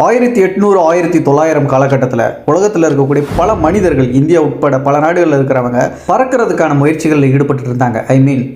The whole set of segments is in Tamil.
1800 1900 காலகட்டத்தில் உலகத்தில் இருக்கக்கூடிய பல மனிதர்கள், இந்தியா உட்பட பல நாடுகளில் இருக்கிறவங்க பறக்கிறதுக்கான முயற்சிகளில் ஈடுபட்டு இருந்தாங்க.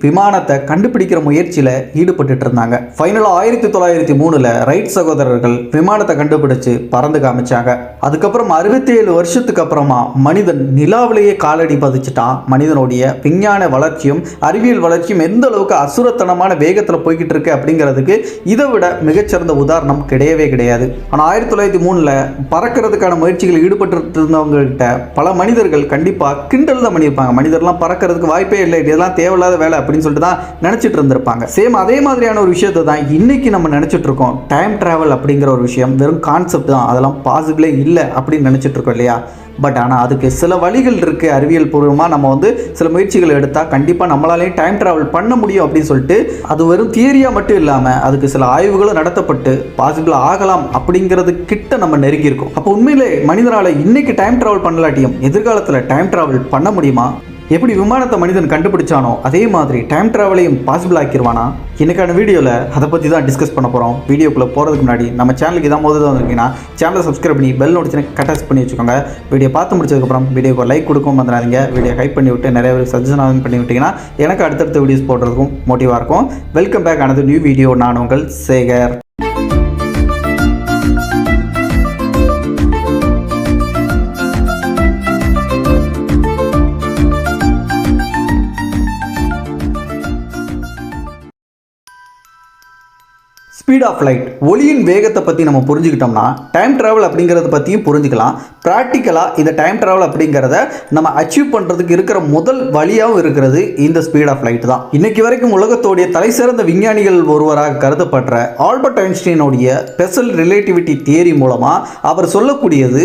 விமானத்தை கண்டுபிடிக்கிற முயற்சியில் ஈடுபட்டு இருந்தாங்க. ஃபைனலாக 1903 ரைட் சகோதரர்கள் விமானத்தை கண்டுபிடிச்சு பறந்து காமிச்சாங்க. அதுக்கப்புறம் 67 வருஷத்துக்கு அப்புறமா மனிதன் நிலாவிலேயே காலடி பதிச்சுட்டான். மனிதனுடைய விஞ்ஞான வளர்ச்சியும் அறிவியல் வளர்ச்சியும் எந்த அளவுக்கு அசுரத்தனமான வேகத்தில் போய்கிட்டு இருக்கு அப்படிங்கிறதுக்கு இதை விட மிகச்சிறந்த உதாரணம் கிடையவே கிடையாது. ஆனால் 1903 பறக்கிறதுக்கான முயற்சிகள் ஈடுபட்டு இருந்தவங்ககிட்ட பல மனிதர்கள் கண்டிப்பாக கிண்டல் தான் பண்ணியிருப்பாங்க. மனிதர்லாம் பறக்கிறதுக்கு வாய்ப்பே இல்லை, இதெல்லாம் தேவையில்லாத வேலை அப்படின்னு சொல்லிட்டு தான் நினச்சிட்டு இருந்திருப்பாங்க. சேம் அதே மாதிரியான ஒரு விஷயத்தை தான் இன்னைக்கு நம்ம நினச்சிட்டு இருக்கோம். டைம் டிராவல் அப்படிங்கிற ஒரு விஷயம் வெறும் கான்செப்ட் தான், அதெல்லாம் பாசிபிளே இல்லை அப்படின்னு நினச்சிட்டு இருக்கோம் இல்லையா? பட் ஆனால் அதுக்கு சில வழிகள் இருக்குது. அறிவியல் பூர்வமாக நம்ம சில முயற்சிகள் எடுத்தால் கண்டிப்பாக நம்மளாலேயும் டைம் ட்ராவல் பண்ண முடியும் அப்படின்னு சொல்லிட்டு அது வெறும் தியரியாக மட்டும் இல்லாமல் அதுக்கு சில ஆய்வுகளும் நடத்தப்பட்டு பாசிபிள் ஆகலாம் அப்படிங்கிறது கிட்ட நம்ம நெருங்கியிருக்கோம். அப்போ உண்மையிலே மனிதனால் இன்னைக்கு டைம் ட்ராவல் பண்ணலாட்டியும் எதிர்காலத்தில் டைம் ட்ராவல் பண்ண முடியுமா? எப்படி விமானத்தை மனிதன் கண்டுபிடிச்சானோ அதே மாதிரி டைம் ட்ராவலையும் பாசிபிள் ஆக்கிடுவானா? இன்னைக்கான வீடியோவில் அதை பற்றி தான் டிஸ்கஸ் பண்ண போகிறோம். வீடியோக்குள்ளே போகிறதுக்கு முன்னாடி நம்ம சேனலுக்கு இதான் முதல்ல வந்திருக்கீங்கன்னா சேனலை சப்ஸ்கிரைப் பண்ணி பெல் நோட்டிஃபிகேஷன் கட்டாஸ் பண்ணி வச்சுக்கோங்க. வீடியோ பார்த்து முடிச்சதுக்கப்புறம் வீடியோக்கு லைக் கொடுக்கவும் வந்துடாதீங்க. வீடியோ ஹைப் பண்ணி விட்டு நிறைய பேர் சஜஷன் பண்ணி விட்டிங்கன்னா எனக்கு அடுத்தடுத்த வீடியோஸ் போடுறதுக்கும் மோட்டிவாக இருக்கும். வெல்கம் பேக் ஆனது நியூ வீடியோ. நான் உங்கள் சேகர். ஸ்பீட் ஆஃப் லைட், ஒளியின் வேகத்தை பற்றி நம்ம புரிஞ்சுக்கிட்டோம்னா டைம் ட்ராவல் அப்படிங்கிறத பற்றியும் புரிஞ்சுக்கலாம். ப்ராக்டிக்கலாக இந்த டைம் ட்ராவல் அப்படிங்கிறத நம்ம அச்சீவ் பண்ணுறதுக்கு இருக்கிற முதல் வழியாகவும் இருக்கிறது இந்த ஸ்பீட் ஆஃப் லைட் தான். இன்னைக்கு வரைக்கும் உலகத்தோடைய தலை சிறந்த விஞ்ஞானிகள் ஒருவராக கருதப்படுற ஆல்பர்ட் ஐன்ஸ்டீனுடைய ஸ்பெஷல் ரிலேட்டிவிட்டி தியரி மூலமாக அவர் சொல்லக்கூடியது,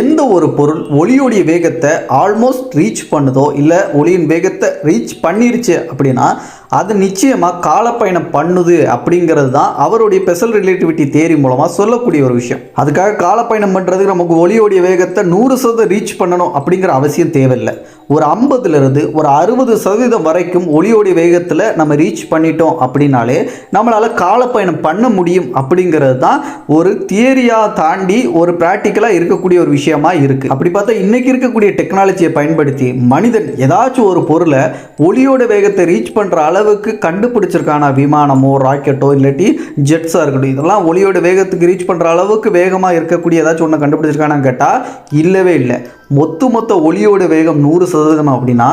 எந்த ஒரு பொருள் ஒளியோடைய வேகத்தை ஆல்மோஸ்ட் ரீச் பண்ணுதோ இல்லை ஒளியின் வேகத்தை ரீச் பண்ணிருச்சு அப்படின்னா அது நிச்சயமாக காலப்பயணம் பண்ணுது அப்படிங்கிறது தான் அவருடைய ஸ்பெஷல் ரிலேட்டிவிட்டி தியரி மூலமாக சொல்லக்கூடிய ஒரு விஷயம். அதுக்காக காலப்பயணம் பண்ணுறதுக்கு நமக்கு ஒளியோடைய வேகத்தை 100% ரீச் பண்ணணும் அப்படிங்கிற அவசியம் தேவையில்லை. ஒரு 50லிருந்து ஒரு 60% வரைக்கும் ஒளியோடைய வேகத்தில் நம்ம ரீச் பண்ணிட்டோம் அப்படின்னாலே நம்மளால் காலப்பயணம் பண்ண முடியும் அப்படிங்கிறது தான் ஒரு தியரியாக தாண்டி ஒரு ப்ராக்டிக்கலாக இருக்கக்கூடிய ஒரு விஷயமா இருக்குது. அப்படி பார்த்தா இன்றைக்கி இருக்கக்கூடிய டெக்னாலஜியை பயன்படுத்தி மனிதன் ஏதாச்சும் ஒரு பொருளை ஒளியோட வேகத்தை ரீச் பண்ணுற அளவுக்கு கண்டுபிடிச்சிருக்கான விமானமோ ராக்கெட்டோ இல்லாட்டி ஜெட்ஸாக இருக்கட்டும், இதெல்லாம் ஒளியோட வேகத்துக்கு ரீச் பண்ணுற அளவுக்கு வேகமாக இருக்கக்கூடிய ஏதாச்சும் ஒன்று கண்டுபிடிச்சிருக்கானான்னு கேட்டால் இல்லவே இல்லை. மொத்த ஒளியோட வேகம் 100% அப்படின்னா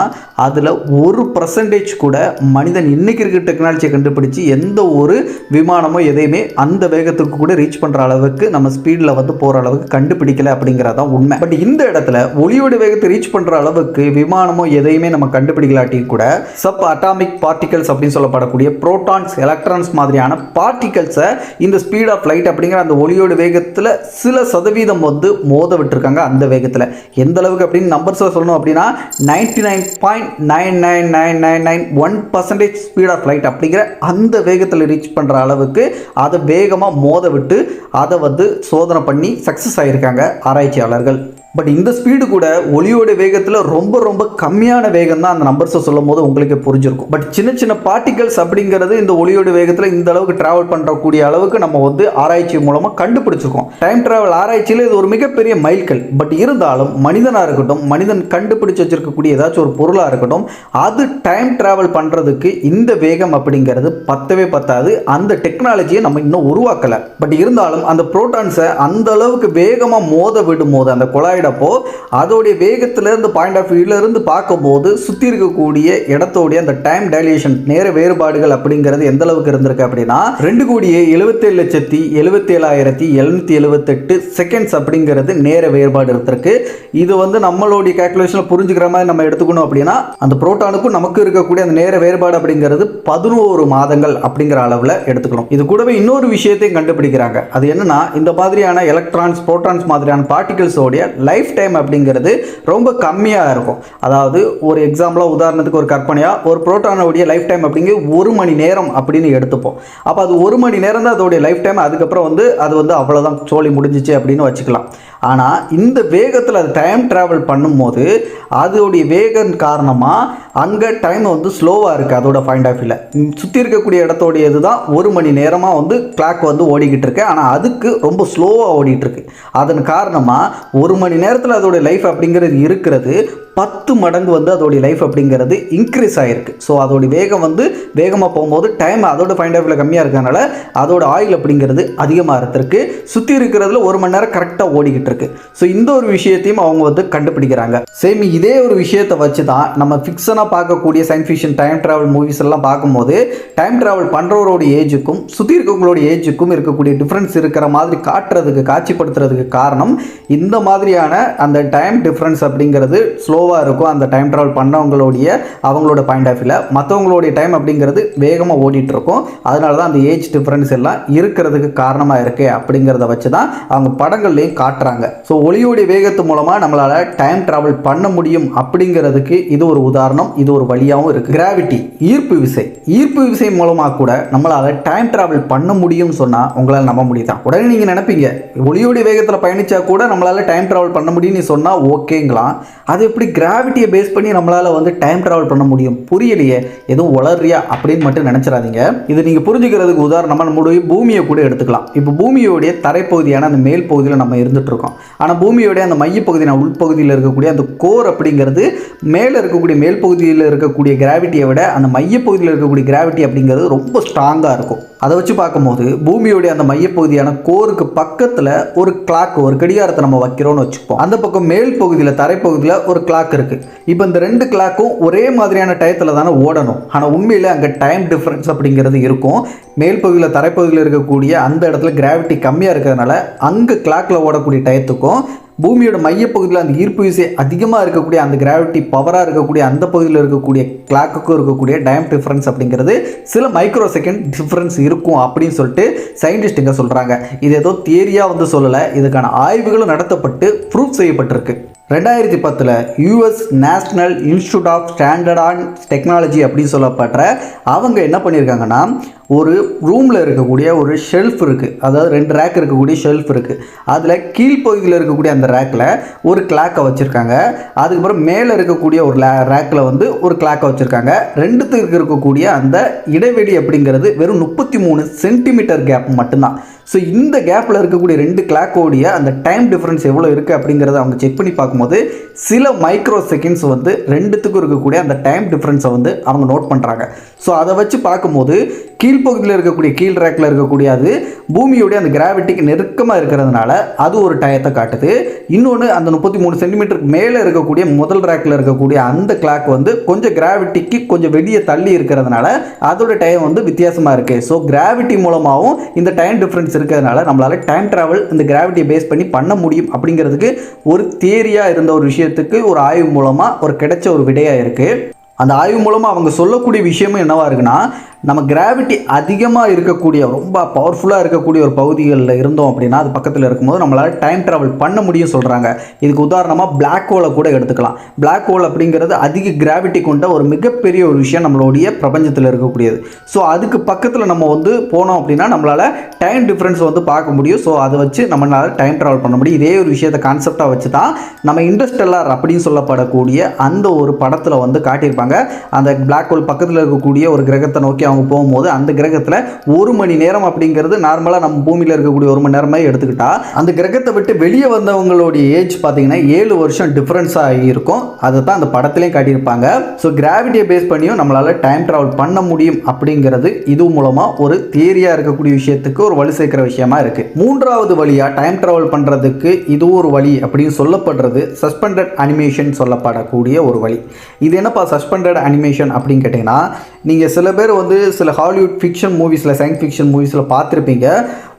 அதில் 1% கூட மனிதன் இன்னைக்கு இருக்கிற டெக்னாலஜியை கண்டுபிடிச்சி எந்த ஒரு விமானமோ எதையுமே அந்த வேகத்துக்கு கூட ரீச் பண்ணுற அளவுக்கு நம்ம ஸ்பீடில் போகிற அளவுக்கு கண்டுபிடிக்கல அப்படிங்கிறதான் உண்மை. பட் இந்த இடத்துல ஒளியோட வேகத்தை ரீச் பண்ணுற அளவுக்கு விமானமோ எதையுமே நம்ம கண்டுபிடிக்கலாட்டியும் கூட சப் அட்டாமிக் பார்ட்டிகல்ஸ் அப்படின்னு சொல்லப்படக்கூடிய புரோட்டான்ஸ், எலக்ட்ரான்ஸ் மாதிரியான பார்ட்டிகல்ஸை இந்த ஸ்பீட் ஆஃப் லைட் அப்படிங்கிற அந்த ஒளியோட வேகத்தில் சில சதவீதம் மோத விட்டுருக்காங்க. அந்த வேகத்தில் எந்த அளவுக்கு அப்படின்னு நம்பர்ஸை சொல்லணும் அப்படின்னா 99.99991% ஸ்பீட் ஆஃப் லைட் அப்படிங்கிற அந்த வேகத்தில் ரீச் பண்ணுற அளவுக்கு அதை வேகமாக மோத விட்டு அதை சோதனை பண்ணி சக்ஸஸ் ஆகியிருக்காங்க ஆராய்ச்சியாளர்கள். பட் இந்த ஸ்பீடு கூட ஒளியோட வேகத்தில் ரொம்ப கம்மியான வேகம் தான் அந்த நம்பர்ஸை சொல்லும் போது உங்களுக்கு புரிஞ்சிருக்கும். பட் சின்ன பார்ட்டிகல்ஸ் அப்படிங்கிறது இந்த ஒளியோட வேகத்தில் இந்த அளவுக்கு டிராவல் பண்ணுறக்கூடிய அளவுக்கு நம்ம ஆராய்ச்சி மூலமாக கண்டுபிடிச்சிருக்கோம். டைம் டிராவல் ஆராய்ச்சியில் இது ஒரு மிகப்பெரிய மைல்கல். பட் இருந்தாலும் மனிதனாக இருக்கட்டும், மனிதன் கண்டுபிடிச்சு வச்சிருக்கக்கூடிய ஏதாச்சும் ஒரு பொருளாக இருக்கட்டும், அது டைம் டிராவல் பண்ணுறதுக்கு இந்த வேகம் அப்படிங்கிறது பத்தாது. அந்த டெக்னாலஜியை நம்ம இன்னும் உருவாக்கலை. பட் இருந்தாலும் அந்த புரோட்டான்ஸை அந்த அளவுக்கு வேகமாக மோத விடும் போது அந்த குழாய் அதோடைய வேகத்திலிருந்து பாயிண்ட் ஆஃப் வியூல இருந்து பார்க்கும்போது சுற்றி இருக்கக்கூடிய இடத்தோடைய அந்த டைம் டைலேஷன் நேர வேறுபாடுகள் அப்படிங்கிறது எந்த அளவுக்கு இருந்திருக்கு அப்படின்னா 2,77,77,778 செகண்ட்ஸ் அப்படிங்கிறது நேர வேறுபாடு இருந்திருக்கு. இது நம்மளுடைய கால்குலேஷனில் புரிஞ்சுக்கிற மாதிரி நம்ம எடுத்துக்கணும் அப்படின்னா அந்த புரோட்டானுக்கும் நமக்கு இருக்கக்கூடிய அந்த நேர வேறுபாடு அப்படிங்கிறது 11 மாதங்கள் அப்படிங்கிற அளவில் எடுத்துக்கணும். இது கூடவே இன்னொரு விஷயத்தையும் கண்டுபிடிக்கிறாங்க. அது என்னன்னா, இந்த மாதிரியான எலக்ட்ரான்ஸ், புரோட்டான்ஸ் மாதிரியான பார்ட்டிகல்ஸோடைய லைஃப் டைம் அப்படிங்கிறது ரொம்ப கம்மியாக இருக்கும். அதாவது ஒரு எக்ஸாம்பிளாக உதாரணத்துக்கு ஒரு கற்பனையாக ஒரு புரோட்டானோடைய லைஃப் டைம் அப்படிங்கிறது 1 மணி நேரம் அப்படின்னு எடுத்துப்போம். அப்போ அது 1 மணி நேரம் தான் அதோடைய லைஃப் டைம். அதுக்கப்புறம் அது அவ்வளோதான், சோழி முடிஞ்சிச்சு அப்படின்னு வச்சுக்கலாம். ஆனால் இந்த வேகத்தில் அது டைம் ட்ராவல் பண்ணும்போது அதோடைய வேகம் காரணமாக அங்கே டைம் ஸ்லோவாக இருக்குது. அதோட பாயிண்ட் ஆஃப் வியூவில் சுற்றி இருக்கக்கூடிய இடத்தோடைய இதுதான் 1 மணி நேரமாக கிளாக் ஓடிக்கிட்டு இருக்கு. ஆனால் அதுக்கு ரொம்ப ஸ்லோவாக ஓடிட்டு இருக்கு. அதன் காரணமாக 1 மணி நேரத்தில் அதோடைய லைஃப் அப்படிங்கிறது இருக்கிறது 10 மடங்கு அதோடைய லைஃப் அப்படிங்கிறது இன்க்ரீஸ் ஆகிருக்கு. ஸோ அதோடைய வேகம் வேகமாக போகும்போது டைம் அதோட பாயிண்ட் ஆஃப் வியூவில் கம்மியாக இருக்கிறதுனால அதோட ஆயில் அப்படிங்கிறது அதிகமாக இருந்திருக்கு. சுற்றி இருக்கிறதுல 1 மணி நேரம் கரெக்டாக ஓடிக்கிட்டு இருக்கு. ஸோ இந்த ஒரு விஷயத்தையும் அவங்க கண்டுபிடிக்கிறாங்க. சேம் இதே ஒரு விஷயத்தை வச்சு தான் நம்ம ஃபிக்ஷனாக பார்க்கக்கூடிய science fiction time travel movies எல்லாம் பார்க்கும்போது டைம் ட்ராவல் பண்ணுறவரோட ஏஜுக்கும் சுற்றி இருக்கவங்களோட ஏஜுக்கும் இருக்கக்கூடிய டிஃப்ரென்ஸ் இருக்கிற மாதிரி காட்சிப்படுத்துறதுக்கு காரணம் இந்த மாதிரியான அந்த டைம் டிஃப்ரென்ஸ் அப்படிங்கிறது ஸ்லோவாக இருக்கும். அந்த டைம் ட்ராவல் அவங்களோட பாயிண்ட் ஆஃப் வியூவில் மற்றவங்களுடைய டைம் அப்படிங்கிறது வேகமாக ஓடிட்டு இருக்கும். அதனால தான் அந்த ஏஜ் டிஃப்ரென்ஸ் எல்லாம் இருக்கிறதுக்கு காரணமாக இருக்குது அப்படிங்கிறத வச்சு தான் அவங்க படங்கள்லையும் காட்டுறாங்க. ஸோ ஒளியோடைய வேகத்து மூலமாக நம்மளால் டைம் ட்ராவல் பண்ண முடியும் அப்படிங்கிறதுக்கு இது ஒரு உதாரணம், இது ஒரு வழியாகவும் இருக்குது. கிராவிட்டி, ஈர்ப்பு விசை மூலமாக கூட நம்மளால் டைம் ட்ராவல் பண்ண முடியும்னு சொன்னால் உங்களால் நம்ப முடியுதான்? உடனே நீங்கள் நினைப்பீங்க ஒளியோடைய வேகத்தில் பயணித்தா கூட நம்மளால் டைம் ட்ராவல் பண்ண முடியும்னு சொன்னால் ஓகேங்களாம். அது எப்படி கிராவிட்டியை பேஸ் பண்ணி நம்மளால் டைம் ட்ராவல் பண்ண முடியும்? புரியலையே, எதுவும் வளர்றியா அப்படின்னு மட்டும் நினச்சிடாதீங்க. இது நீங்கள் புரிஞ்சுக்கிறதுக்கு உதாரணமாக நம்மளுடைய பூமியை கூட எடுத்துக்கலாம். இப்போ பூமியோடைய தரைப்பகுதியான அந்த மேல் பகுதியில் நம்ம இருந்துட்டு இருக்கோம். ஆனால் பூமியோடைய அந்த மையப்பகுதியான உள்பகுதியில் இருக்கக்கூடிய அந்த கோர் அப்படிங்கிறது மேலே இருக்கக்கூடிய மேல் பகுதியில் இருக்கக்கூடிய கிராவிட்டியை விட அந்த மையப்பகுதியில் இருக்கக்கூடிய கிராவிட்டி அப்படிங்கிறது ரொம்ப ஸ்ட்ராங்காக இருக்கும். அதை வச்சு பார்க்கும்போது பூமியோடைய அந்த மையப்பகுதியான கோருக்கு பக்கத்தில் ஒரு கிளாக், ஒரு கடிகாரத்தை நம்ம வைக்கிறோம்னு வச்சுப்போம். அந்த பக்கம் மேல் பகுதியில் தரைப்பகுதியில் ஒரு கிளாக் இருக்குது. இப்போ இந்த 2 கிளாக்கும் ஒரே மாதிரியான டயத்தில் தானே ஓடணும். ஆனால் உண்மையில் அங்கே டைம் டிஃப்ரென்ஸ் அப்படிங்கிறது இருக்கும். மேல் பகுதியில் தரைப்பகுதியில் இருக்கக்கூடிய அந்த இடத்துல கிராவிட்டி கம்மியாக இருக்கிறதுனால அங்கே கிளாக்கில் ஓடக்கூடிய டயத்துக்கும் பூமியோட மையப்பகுதியில் அந்த ஈர்ப்பு விசை அதிகமாக இருக்கக்கூடிய அந்த கிராவிட்டி பவராக இருக்கக்கூடிய அந்த பகுதியில் இருக்கக்கூடிய கிளாக்குக்கும் இருக்கக்கூடிய டைம் டிஃப்ரென்ஸ் அப்படிங்கிறது சில மைக்ரோ செகண்ட் டிஃப்ரென்ஸ் இருக்கும் அப்படின்னு சொல்லிட்டு சயின்டிஸ்ட்டுங்க சொல்கிறாங்க. இது ஏதோ தியரியாக சொல்லலை, இதுக்கான ஆய்வுகளும் நடத்தப்பட்டு ப்ரூஃப் செய்யப்பட்டிருக்கு. 2010 US National Institute of Standard and Technology அப்படின்னு சொல்லப்படுற அவங்க என்ன பண்ணியிருக்காங்கன்னா, ஒரு ரூமில் இருக்கக்கூடிய ஒரு ஷெல்ஃப் இருக்குது, அதாவது 2 ரேக் இருக்கக்கூடிய ஷெல்ஃப் இருக்குது. அதில் கீழ்ப்பகுதியில் இருக்கக்கூடிய அந்த ரேக்கில் ஒரு கிளாக்கை வச்சுருக்காங்க. அதுக்கப்புறம் மேலே இருக்கக்கூடிய ஒரு ரேக்கில் ஒரு கிளாக்கை வச்சுருக்காங்க. ரெண்டுத்துக்கு இருக்கக்கூடிய அந்த இடைவெளி அப்படிங்கிறது வெறும் 33 சென்டிமீட்டர் கேப் மட்டும்தான். ஸோ இந்த கேப்பில் இருக்கக்கூடிய 2 கிளாக்கோடைய அந்த டைம் டிஃப்ரென்ஸ் எவ்வளோ இருக்குது அப்படிங்கிறத அவங்க செக் பண்ணி பார்க்கும்போது சில மைக்ரோ செகண்ட்ஸ் ரெண்டுத்துக்கும் இருக்கக்கூடிய அந்த டைம் டிஃப்ரென்ஸை அவங்க நோட் பண்ணுறாங்க. ஸோ அதை வச்சு பார்க்கும்போது கீழ்ப்பகுதியில் இருக்கக்கூடிய கீழ் ரேக்கில் இருக்கக்கூடிய அது பூமியோடைய அந்த கிராவிட்டிக்கு நெருக்கமாக இருக்கிறதுனால அது ஒரு டயத்தை காட்டுது. இன்னொன்று அந்த 33 சென்டிமீட்டருக்கு மேலே இருக்கக்கூடிய முதல் ரேக்கில் இருக்கக்கூடிய அந்த கிளாக் கொஞ்சம் கிராவிட்டிக்கு கொஞ்சம் வெளியே தள்ளி இருக்கிறதுனால அதோட டைம் வித்தியாசமாக இருக்குது. ஸோ கிராவிட்டி மூலமாகவும் இந்த டைம் டிஃப்ரென்ஸ் இருக்கிறதுனால நம்மளால டைம் டிராவல் இந்த கிராவிட்டியை பேஸ் பண்ணி பண்ண முடியும் அப்படிங்கிறதுக்கு ஒரு தியரியாக இருந்த ஒரு விஷயத்துக்கு ஒரு ஆய்வு மூலமாக ஒரு கிடைச்ச ஒரு விடையாக இருக்குது. அந்த ஆய்வு மூலமாக அவங்க சொல்லக்கூடிய விஷயமும் என்னவா இருக்குன்னா, நம்ம கிராவிட்டி அதிகமாக இருக்கக்கூடிய ரொம்ப பவர்ஃபுல்லாக இருக்கக்கூடிய ஒரு பகுதிகளில் இருந்தோம் அப்படின்னா அது பக்கத்தில் இருக்கும்போது நம்மளால் டைம் ட்ராவல் பண்ண முடியும் சொல்கிறாங்க. இதுக்கு உதாரணமாக பிளாக் ஹோலை கூட எடுத்துக்கலாம். பிளாக் ஹோல் அப்படிங்கிறது அதிக கிராவிட்டி கொண்ட ஒரு மிகப்பெரிய ஒரு விஷயம் நம்மளுடைய பிரபஞ்சத்தில் இருக்கக்கூடியது. ஸோ அதுக்கு பக்கத்தில் நம்ம போனோம் அப்படின்னா நம்மளால் டைம் டிஃப்ரென்ஸ் பார்க்க முடியும். ஸோ அதை வச்சு நம்மளால் டைம் ட்ராவல் பண்ண முடியும். இதே ஒரு விஷயத்தை கான்செப்டாக வச்சு தான் நம்ம இன்டர்ஸ்டெல்லார் அப்படின்னு சொல்லப்படக்கூடிய அந்த ஒரு படத்தில் காட்டியிருப்பாங்க. அந்த பிளாக் ஹோல் பக்கத்தில் இருக்கக்கூடிய ஒரு கிரகத்தை நோக்கி அவங்க போகும்போது அந்த கிரகத்தில் 1 மணி நேரம் அப்படிங்கிறது நார்மலாக நம்ம பூமியில் இருக்கக்கூடிய 1 மணி நேரமே எடுத்துக்கிட்டா அந்த கிரகத்தை விட்டு வெளியே வந்தவங்களுடைய ஏஜ் பார்த்தீங்கன்னா 7 வருஷம் டிஃப்ரென்ஸாக இருக்கும். அதை தான் அந்த படத்துலேயும் காட்டியிருப்பாங்க. ஸோ கிராவிட்டியை பேஸ் பண்ணியும் நம்மளால் டைம் ட்ராவல் பண்ண முடியும் அப்படிங்கிறது இது மூலமாக ஒரு தியரியாக இருக்கக்கூடிய விஷயத்துக்கு ஒரு வலு சேர்க்கிற விஷயமா இருக்குது. 3வது வழியாக டைம் ட்ராவல் பண்ணுறதுக்கு இது ஒரு வழி அப்படின்னு சொல்லப்படுறது சஸ்பெண்டட் அனிமேஷன் சொல்லப்படக்கூடிய ஒரு வழி. இது என்னப்பா சஸ்பெண்டட் அனிமேஷன் அப்படின்னு கேட்டிங்கன்னா, நீங்கள் சில பேர் சில ஹாலிவுட் ஃபிக்ஷன் மூவிஸில் சயின்ஸ் ஃபிக்ஷன் மூவிஸில் பார்த்துருப்பீங்க.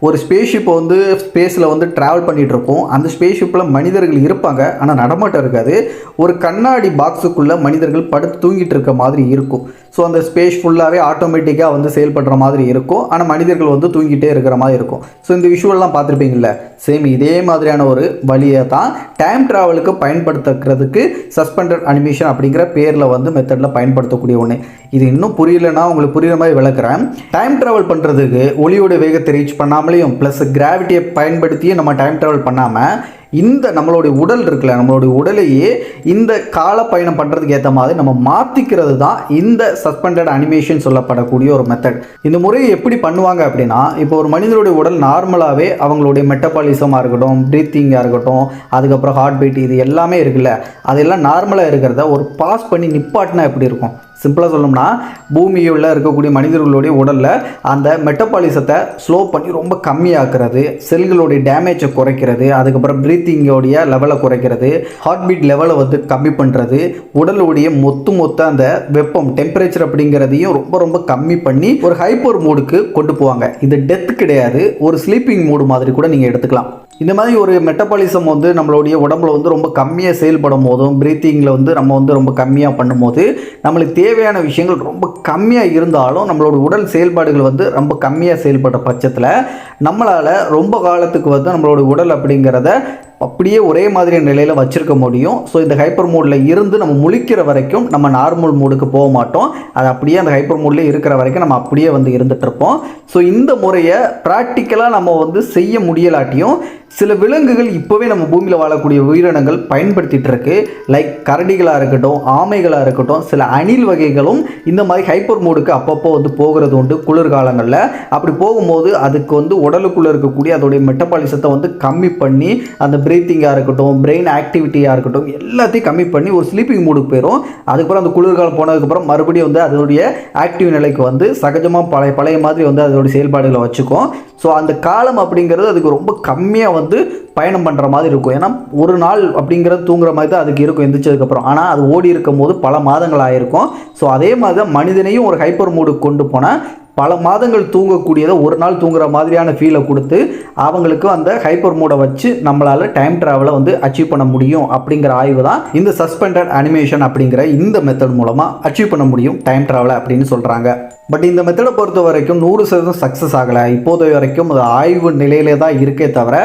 ஒரு ஸ்பேஸ்ஷிப்பை வந்து ஸ்பேஸில் வந்து ட்ராவல் பண்ணிகிட்டு இருக்கோம். அந்த ஸ்பேஸ்ஷிப்பில் மனிதர்கள் இருப்பாங்க, ஆனால் நடமாட்டம் இருக்காது. ஒரு கண்ணாடி பாக்ஸுக்குள்ளே மனிதர்கள் படுத்து தூங்கிட்டு இருக்க மாதிரி இருக்கும். ஸோ அந்த ஸ்பேஸ் ஃபுல்லாகவே ஆட்டோமேட்டிக்காக வந்து செயல்படுற மாதிரி இருக்கும், ஆனால் மனிதர்கள் வந்து தூங்கிட்டே இருக்கிற மாதிரி இருக்கும். ஸோ இந்த விஷுவல்லாம் பார்த்துருப்பீங்கள்ல, சேம் இதே மாதிரியான ஒரு வழியை தான் டைம் ட்ராவலுக்கு பயன்படுத்துறதுக்கு சஸ்பெண்டட் அனிமேஷன் அப்படிங்கிற பேரில் வந்து மெத்தடில் பயன்படுத்தக்கூடிய ஒன்று. இது இன்னும் புரியலைன்னா உங்களுக்கு புரியுற மாதிரி விளக்குறேன். டைம் ட்ராவல் பண்ணுறதுக்கு ஒளியோட வேகத்தை ரீச் பண்ணாமலேயும் ப்ளஸ் கிராவிட்டியை பயன்படுத்தியும் நம்ம டைம் ட்ராவல் பண்ணாமல் இந்த நம்மளுடைய உடல் இருக்குல்ல, நம்மளுடைய உடலையே இந்த கால பயணம் பண்ணுறதுக்கு ஏற்ற மாதிரி நம்ம மாற்றிக்கிறது தான் இந்த சஸ்பெண்டட் அனிமேஷன் சொல்லப்படக்கூடிய ஒரு மெத்தட். இந்த முறையை எப்படி பண்ணுவாங்க அப்படின்னா, இப்போ ஒரு மனிதனுடைய உடல் நார்மலாகவே அவங்களுடைய மெட்டபாலிசமாக இருக்கட்டும், ப்ரீத்திங்காக இருக்கட்டும், அதுக்கப்புறம் ஹார்ட் பீட், இது எல்லாமே இருக்குல்ல, அதெல்லாம் நார்மலாக இருக்கிறத ஒரு பாஸ் பண்ணி நிப்பாட்டினா எப்படி இருக்கும்? சிம்பிளாக சொல்லணும்னா, பூமியில் இருக்கக்கூடிய மனிதர்களுடைய உடலில் அந்த மெட்டபாலிசத்தை ஸ்லோ பண்ணி ரொம்ப கம்மியாக்குறது, செல்களுடைய டேமேஜை குறைக்கிறது, அதுக்கப்புறம் ப்ரீத்திங்கோடைய லெவலை குறைக்கிறது, ஹார்ட் பீட் லெவலை வந்து கம்மி பண்ணுறது, உடலுடைய மொத்த அந்த வெப்பம் டெம்பரேச்சர் அப்படிங்கிறதையும் ரொம்ப ரொம்ப கம்மி பண்ணி ஒரு ஹைப்பர் மூடுக்கு கொண்டு போவாங்க. இது டெத் கிடையாது, ஒரு ஸ்லீப்பிங் மூடு மாதிரி கூட நீங்கள் எடுத்துக்கலாம். இந்த மாதிரி ஒரு மெட்டபாலிசம் வந்து நம்மளுடைய உடம்புல வந்து ரொம்ப கம்மியாக செயல்படும் போதும், ப்ரீத்திங்கில் வந்து நம்ம வந்து ரொம்ப கம்மியாக பண்ணும்போது நம்மளுக்கு தேவையான விஷயங்கள் ரொம்ப கம்மியாக இருந்தாலும் நம்மளோட உடல் செயல்பாடுகள் வந்து ரொம்ப கம்மியாக செயல்படுற பட்சத்தில் நம்மளால் ரொம்ப காலத்துக்கு வந்து நம்மளோட உடல் அப்படிங்கிறத அப்படியே ஒரே மாதிரியான நிலையில் வச்சுருக்க முடியும். ஸோ இந்த ஹைப்பர் மூடில் இருந்து நம்ம முழிக்கிற வரைக்கும் நம்ம நார்மல் மூடுக்கு போக மாட்டோம். அது அப்படியே அந்த ஹைப்பர் மூடில் இருக்கிற வரைக்கும் நம்ம அப்படியே வந்து இருந்துகிட்ருப்போம். ஸோ இந்த முறையை ப்ராக்டிக்கலாக நம்ம வந்து செய்ய முடியலாட்டியும் சில விலங்குகள் இப்போவே நம்ம பூமியில் வாழக்கூடிய உயிரினங்கள் பயன்படுத்திகிட்டு இருக்கு. லைக் கரடிகளாக இருக்கட்டும், ஆமைகளாக இருக்கட்டும், சில அணில் வகைகளும் இந்த மாதிரி ஹைப்பர் மூடுக்கு அப்பப்போ வந்து போகிறது உண்டு குளிர்காலங்களில். அப்படி போகும்போது அதுக்கு வந்து உடலுக்குள்ளே இருக்கக்கூடிய அதோடைய மெட்டபாலிசத்தை வந்து கம்மி பண்ணி அந்த ப்ரீத்திங்காக இருக்கட்டும், பிரெயின் ஆக்டிவிட்டியாக இருக்கட்டும், எல்லாத்தையும் கம்மி பண்ணி ஒரு ஸ்லீப்பிங் மூடுக்கு போயிடும். அதுக்கப்புறம் அந்த குளிர்காலம் போனதுக்கப்புறம் மறுபடியும் வந்து அதனுடைய ஆக்டிவ் நிலைக்கு வந்து சகஜமாக பழைய மாதிரி வந்து அதோடைய செயல்பாடுகளை வச்சுக்கும். ஸோ அந்த காலம் அப்படிங்கிறது அதுக்கு ரொம்ப கம்மியாக வந்து பயணம் பண்ணுற மாதிரி இருக்கும். ஏன்னா ஒரு நாள் அப்படிங்கிறது தூங்குற மாதிரி தான் அதுக்கு இருக்கும் எந்திரிச்சதுக்கப்புறம். ஆனால் அது ஓடி இருக்கும் போது பல மாதங்கள் ஆகிருக்கும். ஸோ அதே மாதிரி தான் மனிதனையும் ஒரு ஹைப்பர் மூடுக்கு கொண்டு போனால் பல மாதங்கள் தூங்கக்கூடியதை ஒரு நாள் தூங்குற மாதிரியான ஃபீலை கொடுத்து அவங்களுக்கு அந்த ஹைப்பர் மூடை வச்சு நம்மளால் டைம் ட்ராவலை வந்து அச்சீவ் பண்ண முடியும் அப்படிங்கிற ஆய்வு தான் இந்த சஸ்பெண்டட் அனிமேஷன் அப்படிங்கிற இந்த மெத்தட் மூலமாக அச்சீவ் பண்ண முடியும் டைம் ட்ராவலை அப்படின்னு சொல்கிறாங்க. பட் இந்த மெத்தடை பொறுத்த வரைக்கும் 100% சக்ஸஸ் ஆகலை. இப்போது வரைக்கும் அது ஆய்வு நிலையிலே தான் இருக்கே தவிர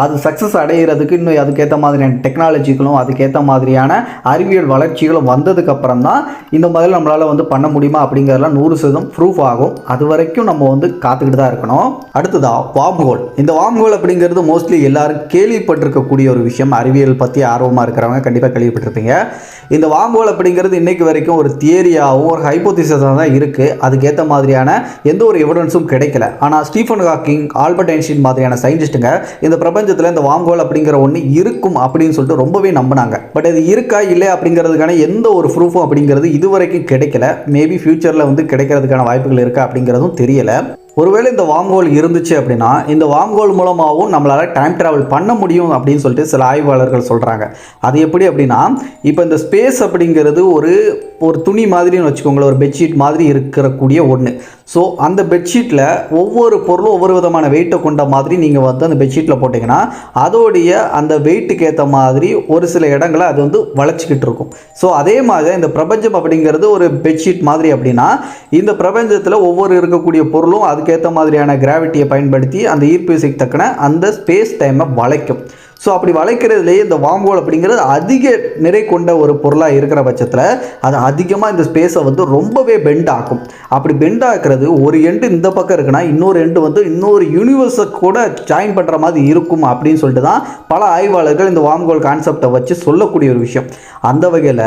அது சக்ஸஸ் அடைகிறதுக்கு இன்னும் அதுக்கேற்ற மாதிரியான டெக்னாலஜிகளும் அதுக்கேற்ற மாதிரியான அறிவியல் வளர்ச்சிகளும் வந்ததுக்கப்புறம் தான் இந்த மாதிரி நம்மளால் வந்து பண்ண முடியுமா அப்படிங்கிறதெல்லாம் 100% ப்ரூஃப் ஆகும். அது வரைக்கும் நம்ம வந்து காத்துக்கிட்டு தான் இருக்கணும். அடுத்ததா வார்ம் ஹோல். இந்த வார்ம் ஹோல் அப்படிங்கிறது மோஸ்ட்லி எல்லாரும் கேள்விப்பட்டிருக்கக்கூடிய ஒரு விஷயம். அறிவியல் பற்றி ஆர்வமாக இருக்கிறவங்க கண்டிப்பாக கேள்விப்பட்டிருப்பீங்க. இந்த வார்ம் ஹோல் அப்படிங்கிறது இன்றைக்கு வரைக்கும் ஒரு தியரியாகவும் ஒரு ஹைப்போதிசிஸாக தான் இருக்குது. அதுக்கேற்ற மாதிரியான எந்த ஒரு எவிடன்ஸும் கிடைக்கல. ஆனால் ஸ்டீஃபன் ஹாக்கிங், ஆல்பர்ட் ஐன்ஸ்டீன் மாதிரியான சயின்டிஸ்ட்டுங்க இந்த பிரபஞ்சத்தில் இந்த வார்ம் ஹோல் அப்படிங்கிற ஒன்று இருக்கும் அப்படின்னு சொல்லிட்டு ரொம்பவே நம்பினாங்க. பட் இது இருக்கா இல்லை அப்படிங்கிறதுக்கான எந்த ஒரு ப்ரூஃபும் அப்படிங்கிறது இது வரைக்கும் கிடைக்கல. மேபி ஃபியூச்சரில் வந்து கிடைக்கிறதுக்கான வாய்ப்புகள் இருக்கா அப்படிங்கிறதும் தெரியலை. ஒருவேளை இந்த வார்ம் ஹோல் இருந்துச்சு அப்படின்னா இந்த வார்ம் ஹோல் மூலமாகவும் நம்மளால் டைம் ட்ராவல் பண்ண முடியும் அப்படின்னு சொல்லிட்டு சில ஆய்வாளர்கள் சொல்கிறாங்க. அது எப்படி அப்படின்னா, இப்போ இந்த ஸ்பேஸ் அப்படிங்கிறது ஒரு துணி மாதிரின்னு வச்சுக்கோங்களேன், ஒரு பெட்ஷீட் மாதிரி இருக்கக்கூடிய ஒன்று. ஸோ அந்த பெட்ஷீட்டில் ஒவ்வொரு பொருளும் ஒவ்வொரு விதமான வெயிட்டை கொண்ட மாதிரி நீங்கள் வந்து அந்த பெட்ஷீட்டில் போட்டிங்கன்னா அதோடைய அந்த வெயிட்டுக்கு ஏற்ற மாதிரி ஒரு சில இடங்களை அது வந்து வளைச்சிக்கிட்டு இருக்கும். ஸோ அதே மாதிரி இந்த பிரபஞ்சம் அப்படிங்கிறது ஒரு பெட்ஷீட் மாதிரி அப்படின்னா இந்த பிரபஞ்சத்தில் ஒவ்வொரு இருக்கக்கூடிய பொருளும் அதுக்கேற்ற மாதிரியான கிராவிட்டியை பயன்படுத்தி அந்த ஈர்ப்பு விசைக்கு தக்கன அந்த ஸ்பேஸ் டைமை வளைக்கும். ஸோ அப்படி வளைக்கிறதுலேயே இந்த வார்ம் ஹோல் அப்படிங்கிறது அதிக நிறை கொண்ட ஒரு பொருளாக இருக்கிற பட்சத்தில் அது அதிகமாக இந்த ஸ்பேஸை வந்து ரொம்பவே பெண்ட் ஆக்கும். அப்படி பெண்ட் ஆக்குறது ஒரு எண்டு இந்த பக்கம் இருக்குன்னா இன்னொரு எண்டு வந்து இன்னொரு யூனிவர்ஸை கூட ஜாயின் பண்ணுற மாதிரி இருக்கும் அப்படின்னு சொல்லிட்டு தான் பல ஆய்வாளர்கள் இந்த வார்ம் ஹோல் கான்செப்டை வச்சு சொல்லக்கூடிய ஒரு விஷயம். அந்த வகையில்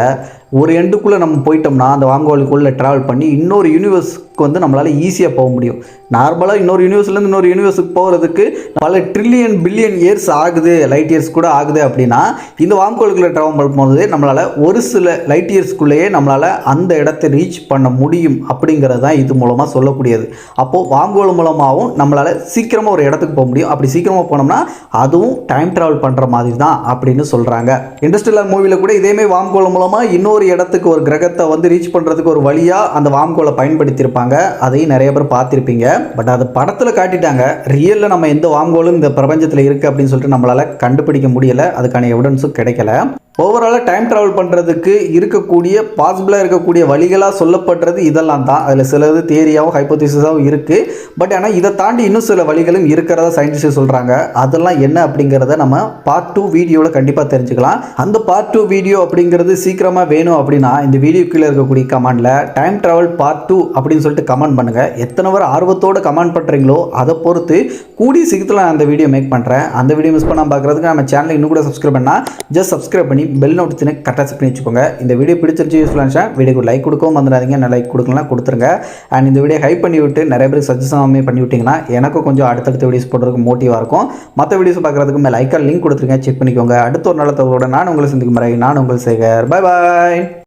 ஒரு எண்டுக்குள்ளே நம்ம போயிட்டோம்னா அந்த வார்ம் ஹோலுக்குள்ளே ட்ராவல் பண்ணி இன்னொரு யூனிவர்ஸ்க்கு வந்து நம்மளால் ஈஸியாக போக முடியும். நார்மலாக இன்னொரு யூனிவர்ஸ்லேருந்து இன்னொரு யூனிவர்ஸுக்கு போகிறதுக்கு பல ட்ரில்லியன் பில்லியன் இயர்ஸ் ஆகுது, லைட் இயர்ஸ் கூட ஆகுது. அப்படின்னா இந்த வார்ம் ஹோலுக்குள்ளே ட்ராவல் பண்ணும்போது நம்மளால் ஒரு சில லைட் இயர்ஸ்க்குள்ளேயே நம்மளால் அந்த இடத்தை ரீச் பண்ண முடியும் அப்படிங்கிறது தான் இது மூலமாக சொல்லக்கூடியது. அப்போது வார்ம் ஹோல் மூலமாகவும் நம்மளால் சீக்கிரமாக ஒரு இடத்துக்கு போக முடியும். அப்படி சீக்கிரமாக போனோம்னா அதுவும் டைம் ட்ராவல் பண்ணுற மாதிரி தான் அப்படின்னு சொல்கிறாங்க. இன்டர்ஸ்டெல்லர் மூவியில் கூட இதேமாதிரி வார்ம் ஹோல் மூலமாக இன்னொரு இன்னொரு இடத்துக்கு ஒரு கிரகத்தை வந்து ரீச் பண்ணுறதுக்கு ஒரு வழியாக அந்த வாம்கோலை பயன்படுத்தியிருப்பாங்க. அதையும் நிறைய பேர் பார்த்துருப்பீங்க. பட் அது படத்தில் காட்டிட்டாங்க. ரியலில் நம்ம எந்த வாம்கோலும் இந்த பிரபஞ்சத்தில் இருக்குது அப்படின்னு சொல்லிட்டு நம்மளால் கண்டுபிடிக்க முடியலை. அதுக்கான எவிடன்ஸும் கிடைக்கல. ஓவராலாக டைம் ட்ராவல் பண்ணுறதுக்கு இருக்கக்கூடிய பாசிபிளாக இருக்கக்கூடிய வழிகளாக சொல்லப்படுறது இதெல்லாம் தான். அதில் சிலது தியரியாகவும் ஹைப்போதீசிஸாகவும் இருக்குது. பட் ஆனால் இதை தாண்டி இன்னும் சில வழிகளும் இருக்கிறதா சயின்டிஸ்ட் சொல்கிறாங்க. அதெல்லாம் என்ன அப்படிங்கிறத நம்ம பார்ட் 2 வீடியோவில் கண்டிப்பாக தெரிஞ்சுக்கலாம். அந்த பார்ட் 2 வீடியோ அப்படிங்கிறது சீக்கிரமாக வேணும் அப்படின்னா இந்த வீடியோ கீழே இருக்கக்கூடிய கமெண்டில் டைம் ட்ராவல் பார்ட் 2 அப்படின்னு சொல்லிட்டு கமெண்ட் பண்ணுங்கள். எத்தனை பேர் ஆர்வத்தோடு கமெண்ட் பண்ணுறீங்களோ அதை பொறுத்து கூடிய சீக்கிரத்தில் நான் அந்த வீடியோ மேக் பண்ணுறேன். அந்த வீடியோ மிஸ் பண்ணாமல் பார்க்குறதுக்கு நம்ம சேனலை இன்னும் கூட சப்ஸ்கிரைப் பண்ணால் ஜஸ்ட் சப்ஸ்கிரைப் பண்ணி பெல் நோட்டிஃபிகேஷனை கரெக்டாக செட் பண்ணி வச்சுக்கோங்க. இந்த வீடியோ பிடிச்சிருச்சு யூஸ்ஃபுல்லாக இருந்துச்சா வீடியோக்கு லைக் கொடுக்கவும் வந்துடாதீங்க. நான் லைக் கொடுக்கலாம் கொடுத்துருங்க. அண்ட் இந்த வீடியோ ஹைப் பண்ணி விட்டு நிறைய பேருக்கு சஜஷன் பண்ணி விட்டிங்கன்னா எனக்கும் கொஞ்சம் அடுத்தடுத்த வீடியோஸ் போடுறதுக்கு மோட்டிவாக இருக்கும். மற்ற வீடியோஸ் பார்க்குறதுக்கு மேலே லைக்காக லிங்க் கொடுத்துருங்க, செக் பண்ணிக்கோங்க. அடுத்த ஒரு நல்ல தகவலோட நான் உங்களை சந்திக்கும் முறை நான் உங்கள் சேகர். பாய் பாய்.